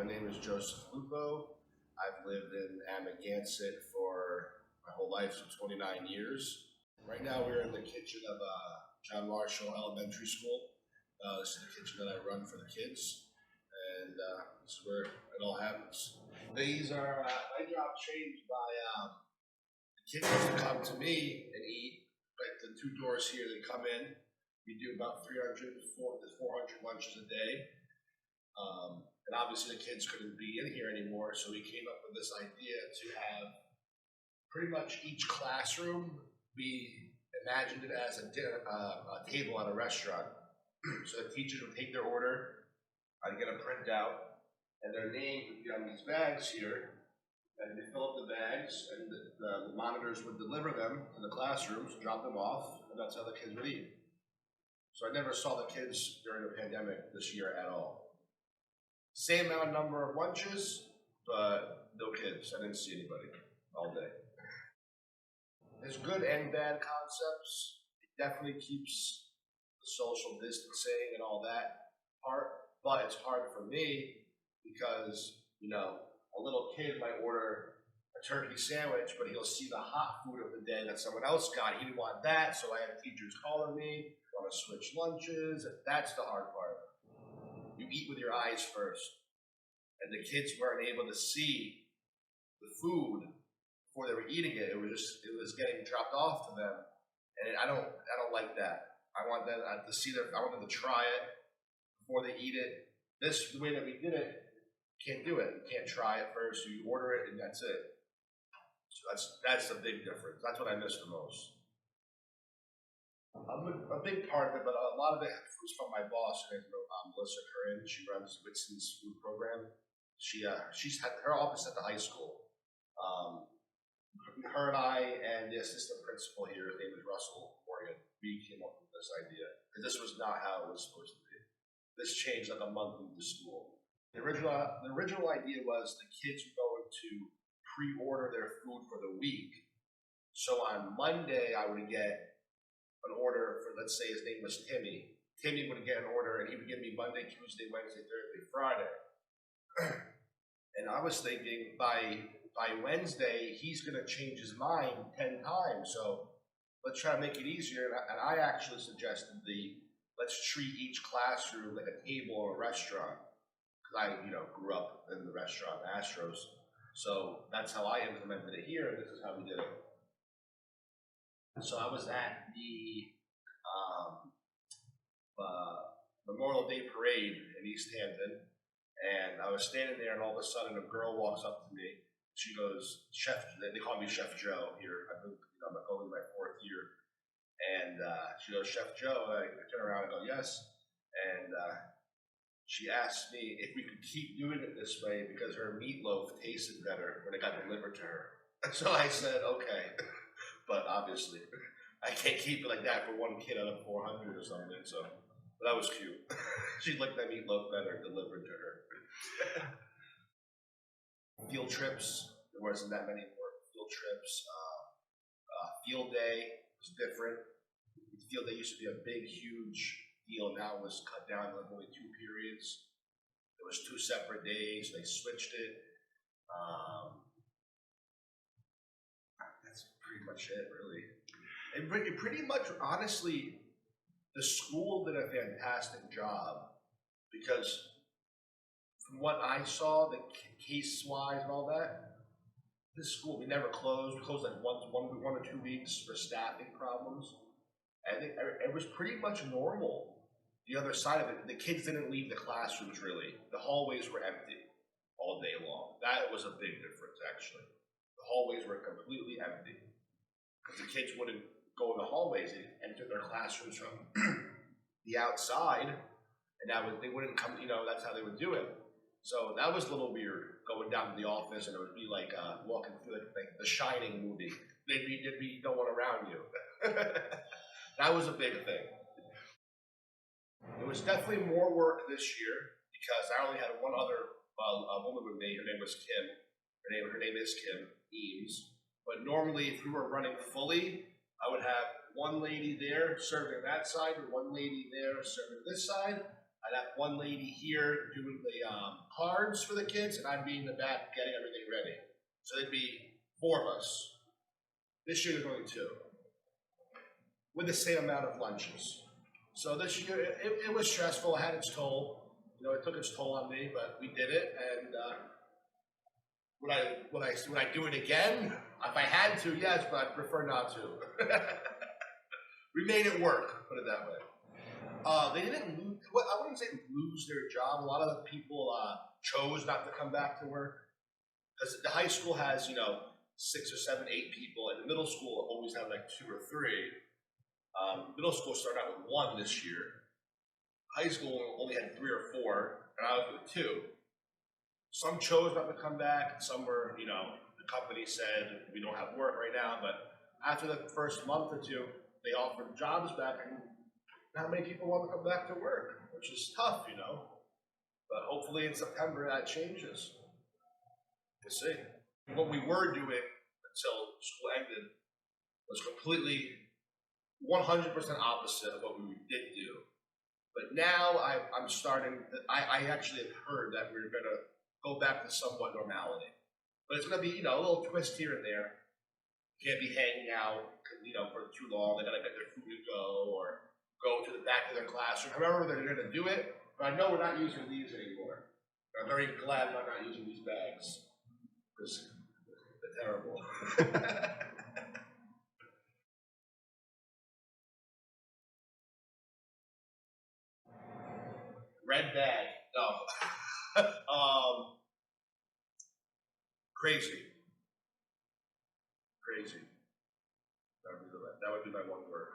My name is Joseph Lupo. I've lived in Amagansett for my whole life, so 29 years. Right now, we're in the kitchen of John Marshall Elementary School. This is the kitchen that I run for the kids, and this is where it all happens. These are my job changed by the kids used to come to me and eat. Like the two doors here, they come in. We do about 300 to 400 lunches a day. And obviously the kids couldn't be in here anymore, so we came up with this idea to have pretty much each classroom be imagined it as a table at a restaurant. So the teachers would take their order, I'd get a printout, and their names would be on these bags here, and they fill up the bags, and the monitors would deliver them to the classrooms, drop them off, and that's how the kids would eat. So I never saw the kids during the pandemic this year at all. Same amount of number of lunches, but no kids. I didn't see anybody all day. There's good and bad concepts. It definitely keeps the social distancing and all that part, but it's hard for me because, a little kid might order a turkey sandwich, but he'll see the hot food of the day that someone else got. He didn't want that, so I have teachers calling me, want to switch lunches. That's the hard part. You eat with your eyes first. And the kids weren't able to see the food before they were eating it. It was getting dropped off to them. And I don't like that. I want them to see I want them to try it before they eat it. The way that we did it, you can't do it. You can't try it first. You order it and that's it. So that's a big difference. That's what I miss the most. A big part of it, but a lot of it was from my boss, Melissa Curran. She runs Whitson's food program. She's had her office at the high school. Her and I and the assistant principal here, his name is Russell Morgan, we came up with this idea. Because this was not how it was supposed to be. This changed like a month into school. The original idea was the kids were going to pre-order their food for the week. So on Monday, I would get an order for, let's say his name was Timmy. Timmy would get an order and he would give me Monday, Tuesday, Wednesday, Thursday, Friday. And I was thinking by Wednesday, he's going to change his mind 10 times. So let's try to make it easier. And I actually suggested let's treat each classroom like a table or a restaurant. Because I, grew up in the restaurant Astros. So that's how I implemented it here. And this is how we did it. So I was at the Memorial Day Parade in East Hampton, and I was standing there, and all of a sudden, a girl walks up to me. She goes, "Chef," they call me Chef Joe here. I'm going my 4th year, and she goes, "Chef Joe." I turn around and go, "Yes," and she asked me if we could keep doing it this way because her meatloaf tasted better when it got delivered to her. So I said, "Okay." But obviously, I can't keep it like that for one kid out of 400 or something. So, but that was cute. She liked that meatloaf better delivered to her. Field trips. There wasn't that many more field trips. Field day was different. Field day used to be a big, huge deal. Now it was cut down to like only 2 periods. There was 2 separate days. They switched it. Much it really. And pretty much, honestly, the school did a fantastic job because from what I saw, the case-wise and all that, this school, we never closed. We closed like one or 2 weeks for staffing problems. I think it was pretty much normal. The other side of it, the kids didn't leave the classrooms really. The hallways were empty all day long. That was a big difference, actually. The hallways were completely empty. Because the kids wouldn't go in the hallways, they'd enter their classrooms from the outside, and they wouldn't come, that's how they would do it. So that was a little weird, going down to the office, and it would be like walking through like the Shining movie. There'd be no one around you. That was a big thing. It was definitely more work this year, because I only had one other woman with me. Her name was Kim. Her name is Kim Eames. But normally, if we were running fully, I would have one lady there serving that side, and one lady there serving this side. I'd have one lady here doing the cards for the kids, and I'd be in the back getting everything ready. So there'd be four of us. This year there's only two, with the same amount of lunches. So this year it was stressful. It had its toll. You know, it took its toll on me, but we did it. And would I do it again? If I had to, yes, but I'd prefer not to. We made it work. Put it that way. They didn't lose. Well, I wouldn't say lose their job. A lot of the people chose not to come back to work because the high school has 6 or 7, 8 people, and the middle school always had like 2 or 3. Middle school started out with 1 this year. High school only had 3 or 4, and I was with 2. Some chose not to come back. Some were, the company said we don't have work right now. But after the first month or 2, they offered jobs back, and not many people want to come back to work, which is tough, But hopefully in September that changes. We'll see. What we were doing until school ended was completely 100% opposite of what we did do. But now I'm starting, I actually have heard that we're going to go back to somewhat normality. But it's going to be, a little twist here and there. Can't be hanging out, for too long. They got to get their food and go, or go to the back of their classroom. I remember they're going to do it, but I know we're not using these anymore. I'm very glad I'm not using these bags, because they're terrible. Red bag. No. Crazy. Crazy. That would be my one word.